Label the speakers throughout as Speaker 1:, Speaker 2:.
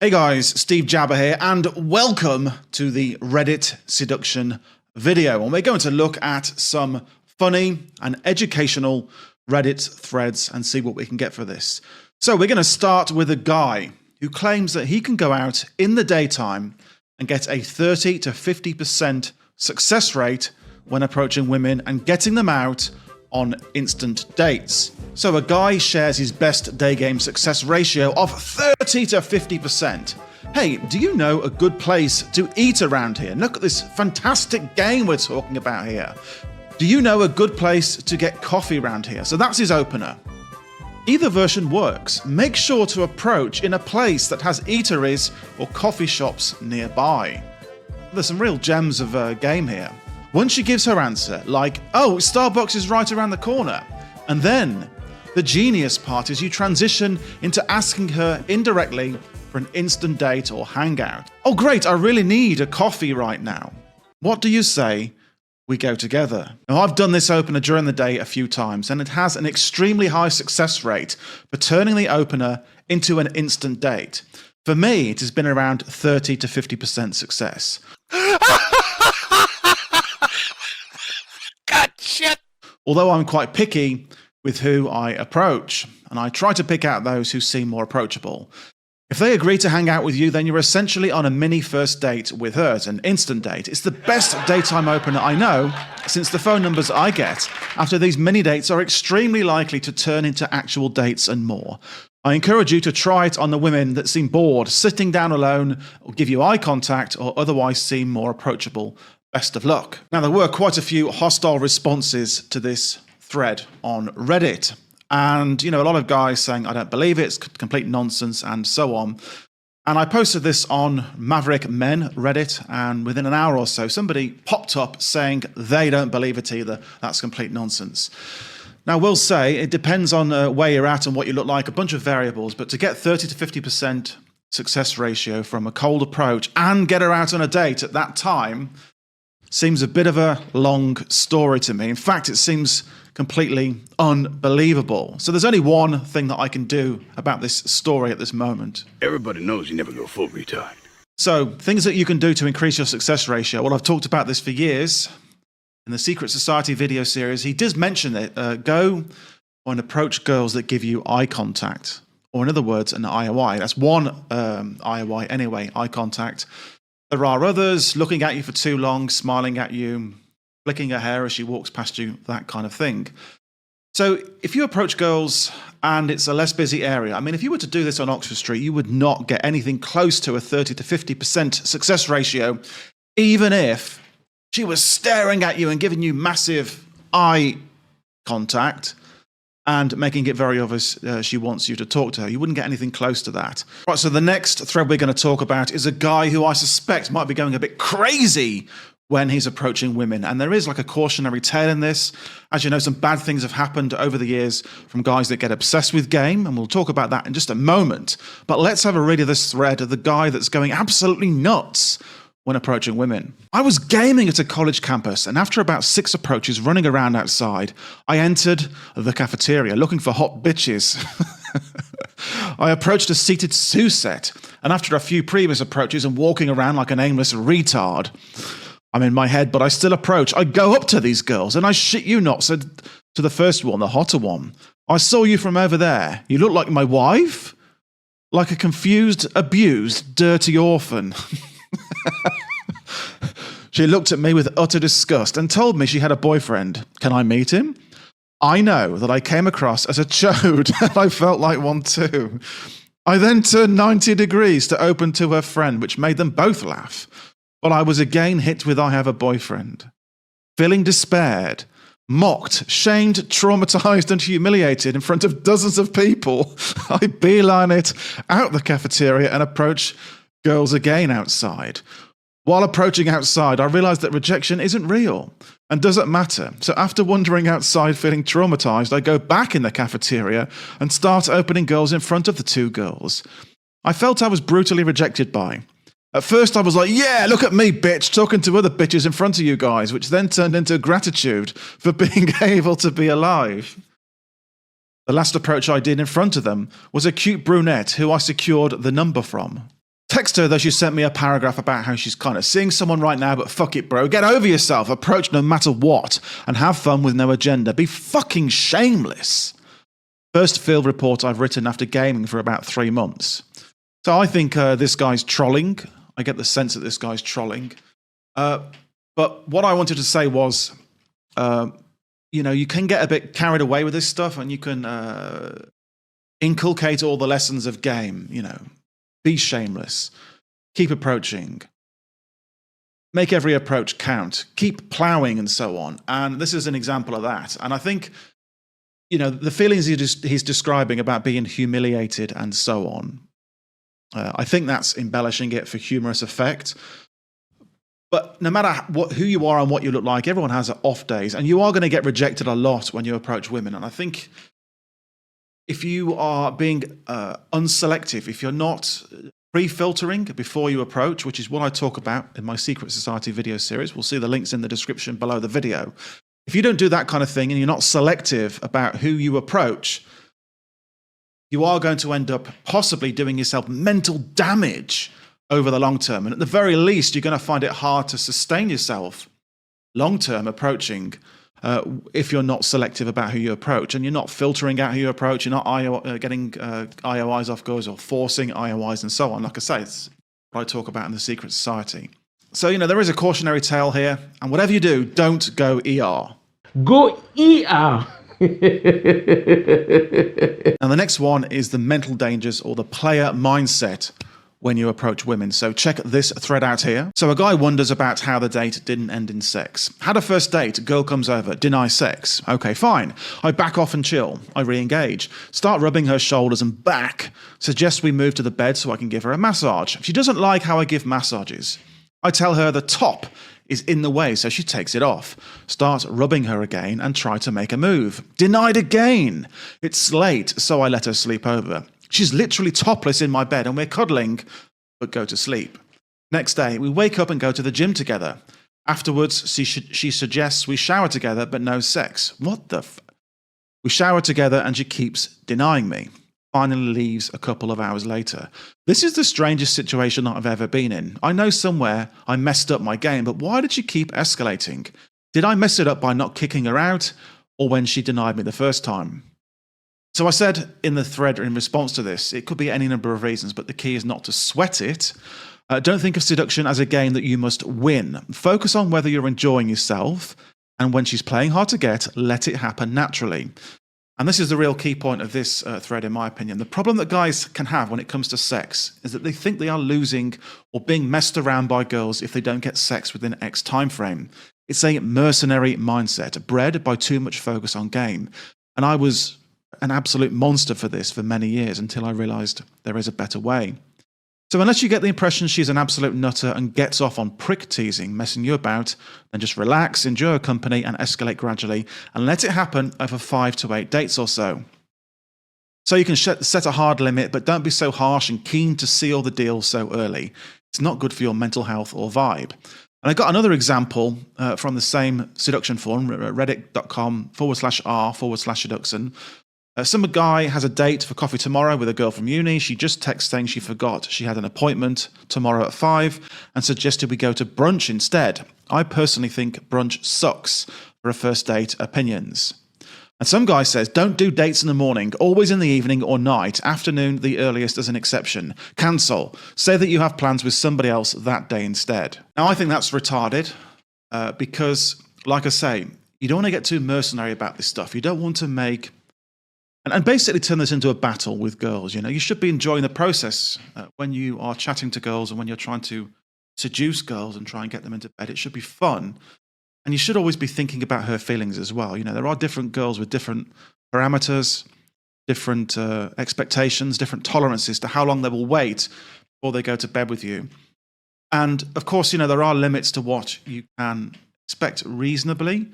Speaker 1: Hey guys, Steve Jabber here, and welcome to the Reddit Seduction video. And we're going to look at some funny and educational Reddit threads and see what we can get for this. So we're going to start with a guy who claims that he can go out in the daytime and get a 30 to 50% success rate when approaching women and getting them out on instant dates. So a guy shares his best day game success ratio of 30 to 50%. Hey, do you know a good place to eat around here? Look at this fantastic game we're talking about here. Do you know a good place to get coffee around here? So that's his opener. Either version works. Make sure to approach in a place that has eateries or coffee shops nearby. There's some real gems of a game here. Once she gives her answer, like, oh, Starbucks is right around the corner, and then the genius part is you transition into asking her indirectly for an instant date or hangout. Oh great, I really need a coffee right now. What do you say we go together? Now, I've done this opener during the day a few times, and it has an extremely high success rate for turning the opener into an instant date. For me, it has been around 30 to 50% success. Although I'm quite picky with who I approach, and I try to pick out those who seem more approachable. If they agree to hang out with you, then you're essentially on a mini first date with her. It's an instant date. It's the best daytime opener I know, since the phone numbers I get after these mini dates are extremely likely to turn into actual dates and more. I encourage you to try it on the women that seem bored, sitting down alone, or give you eye contact, or otherwise seem more approachable. Best of luck. Now, there were quite a few hostile responses to this thread on Reddit. And, a lot of guys saying, I don't believe it, it's complete nonsense, and so on. And I posted this on Maverick Men Reddit, and within an hour or so, somebody popped up saying they don't believe it either. That's complete nonsense. Now, we'll say it depends on where you're at and what you look like, a bunch of variables, but to get 30 to 50% success ratio from a cold approach and get her out on a date at that time seems a bit of a long story to me. In fact, it seems completely unbelievable. So there's only one thing that I can do about this story at this moment.
Speaker 2: Everybody knows you never go full retard.
Speaker 1: So things that you can do to increase your success ratio. Well, I've talked about this for years. In the Secret Society video series, he does mention it. Go and approach girls that give you eye contact. Or in other words, an IOI. That's one IOI anyway, eye contact. There are others, looking at you for too long, smiling at you, flicking her hair as she walks past you, that kind of thing. So if you approach girls and it's a less busy area, if you were to do this on Oxford Street, you would not get anything close to a 30 to 50% success ratio, even if she was staring at you and giving you massive eye contact and making it very obvious she wants you to talk to her. You wouldn't get anything close to that. Right, so the next thread we're going to talk about is a guy who I suspect might be going a bit crazy when he's approaching women. And there is like a cautionary tale in this. As you know, some bad things have happened over the years from guys that get obsessed with game, and we'll talk about that in just a moment. But let's have a read of this thread of the guy that's going absolutely nuts when approaching women. I was gaming at a college campus, and after about 6 approaches running around outside, I entered the cafeteria looking for hot bitches. I approached a seated Susette, and after a few previous approaches and walking around like an aimless retard, I'm in my head, but I still approach. I go up to these girls, and I shit you not, said to the first one, the hotter one, I saw you from over there. You look like my wife? Like a confused, abused, dirty orphan. She looked at me with utter disgust and told me she had a boyfriend. Can I meet him? I know that I came across as a chode and I felt like one too. I then turned 90 degrees to open to her friend, which made them both laugh. But I was again hit with I have a boyfriend. Feeling despaired, mocked, shamed, traumatized and humiliated in front of dozens of people, I beeline it out the cafeteria and approach girls again outside. While approaching outside, I realized that rejection isn't real and doesn't matter. So after wandering outside feeling traumatized, I go back in the cafeteria and start opening girls in front of the 2 girls I felt I was brutally rejected by. At first I was like, yeah, look at me, bitch, talking to other bitches in front of you guys, which then turned into gratitude for being able to be alive. The last approach I did in front of them was a cute brunette who I secured the number from. Text her, though she sent me a paragraph about how she's kind of seeing someone right now, but fuck it, bro. Get over yourself. Approach no matter what and have fun with no agenda. Be fucking shameless. First field report I've written after gaming for about 3 months. So I think this guy's trolling. I get the sense that this guy's trolling. But what I wanted to say was, you can get a bit carried away with this stuff and you can inculcate all the lessons of game, Be shameless. Keep approaching. Make every approach count. Keep plowing and so on. And this is an example of that. And I think, the feelings he's describing about being humiliated and so on, I think that's embellishing it for humorous effect. But no matter who you are and what you look like, everyone has off days. And you are going to get rejected a lot when you approach women. And I think if you are being unselective, if you're not pre-filtering before you approach, which is what I talk about in my Secret Society video series, we'll see the links in the description below the video. If you don't do that kind of thing and you're not selective about who you approach, you are going to end up possibly doing yourself mental damage over the long term. And at the very least, you're going to find it hard to sustain yourself long-term approaching if you're not selective about who you approach and you're not filtering out who you approach, you're not getting IOIs off girls or forcing IOIs and so on. Like I say, it's what I talk about in the Secret Society. So, there is a cautionary tale here. And whatever you do, don't go ER.
Speaker 3: Go ER.
Speaker 1: Now, the next one is the mental dangers or the player mindset when you approach women. So check this thread out here. So a guy wonders about how the date didn't end in sex. Had a first date, girl comes over, deny sex. Okay, fine. I back off and chill. I re-engage. Start rubbing her shoulders and back. Suggest we move to the bed so I can give her a massage. She doesn't like how I give massages. I tell her the top is in the way, so she takes it off. Start rubbing her again and try to make a move. Denied again. It's late, so I let her sleep over. She's literally topless in my bed and we're cuddling, but go to sleep. Next day, we wake up and go to the gym together. Afterwards, she suggests we shower together, but no sex. What the f... We shower together and she keeps denying me. Finally leaves a couple of hours later. This is the strangest situation I've ever been in. I know somewhere I messed up my game, but why did she keep escalating? Did I mess it up by not kicking her out, or when she denied me the first time? So I said in the thread in response to this, it could be any number of reasons, but the key is not to sweat it. Don't think of seduction as a game that you must win. Focus on whether you're enjoying yourself, and when she's playing hard to get, let it happen naturally. And this is the real key point of this thread, in my opinion. The problem that guys can have when it comes to sex is that they think they are losing or being messed around by girls if they don't get sex within X time frame. It's a mercenary mindset, bred by too much focus on game. And I was an absolute monster for this for many years until I realized there is a better way. So unless you get the impression she's an absolute nutter and gets off on prick teasing, messing you about, then just relax, enjoy her company and escalate gradually and let it happen over 5 to 8 dates or so. So you can set a hard limit, but don't be so harsh and keen to seal the deal so early. It's not good for your mental health or vibe. And I got another example from the same seduction forum, reddit.com/r/seduction. Some guy has a date for coffee tomorrow with a girl from uni. She just texts saying she forgot she had an appointment tomorrow at 5 and suggested we go to brunch instead. I personally think brunch sucks for a first date opinions. And some guy says, don't do dates in the morning, always in the evening or night, afternoon the earliest as an exception. Cancel. Say that you have plans with somebody else that day instead. Now, I think that's retarded because, like I say, you don't want to get too mercenary about this stuff. You don't want to make... And basically turn this into a battle with girls. You should be enjoying the process when you are chatting to girls and when you're trying to seduce girls and try and get them into bed. It should be fun. And you should always be thinking about her feelings as well. There are different girls with different parameters, different expectations, different tolerances to how long they will wait before they go to bed with you. And of course, there are limits to what you can expect reasonably.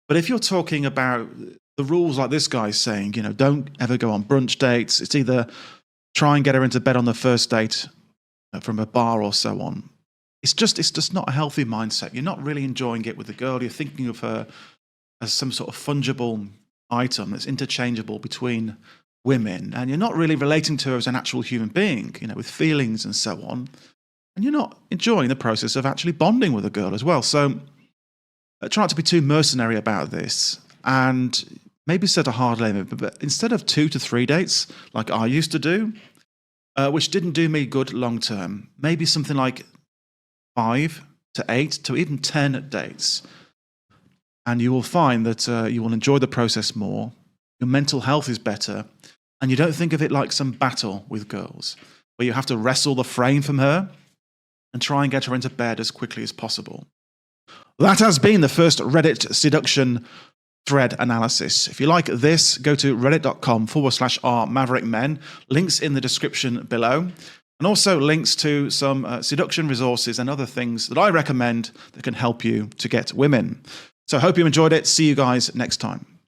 Speaker 1: But if you're talking about the rules like this guy's saying, don't ever go on brunch dates. It's either try and get her into bed on the first date from a bar or so on. It's just not a healthy mindset. You're not really enjoying it with the girl. You're thinking of her as some sort of fungible item that's interchangeable between women, and you're not really relating to her as an actual human being, with feelings and so on, and you're not enjoying the process of actually bonding with a girl as well. So try not to be too mercenary about this, and maybe set a hard limit, but instead of 2 to 3 dates, like I used to do, which didn't do me good long term, maybe something like 5 to 8 to even 10 dates. And you will find that you will enjoy the process more, your mental health is better, and you don't think of it like some battle with girls, where you have to wrestle the frame from her and try and get her into bed as quickly as possible. That has been the first Reddit seduction thread analysis. If you like this, go to reddit.com/r-maverickmen. Links in the description below. And also links to some seduction resources and other things that I recommend that can help you to get women. So I hope you enjoyed it. See you guys next time.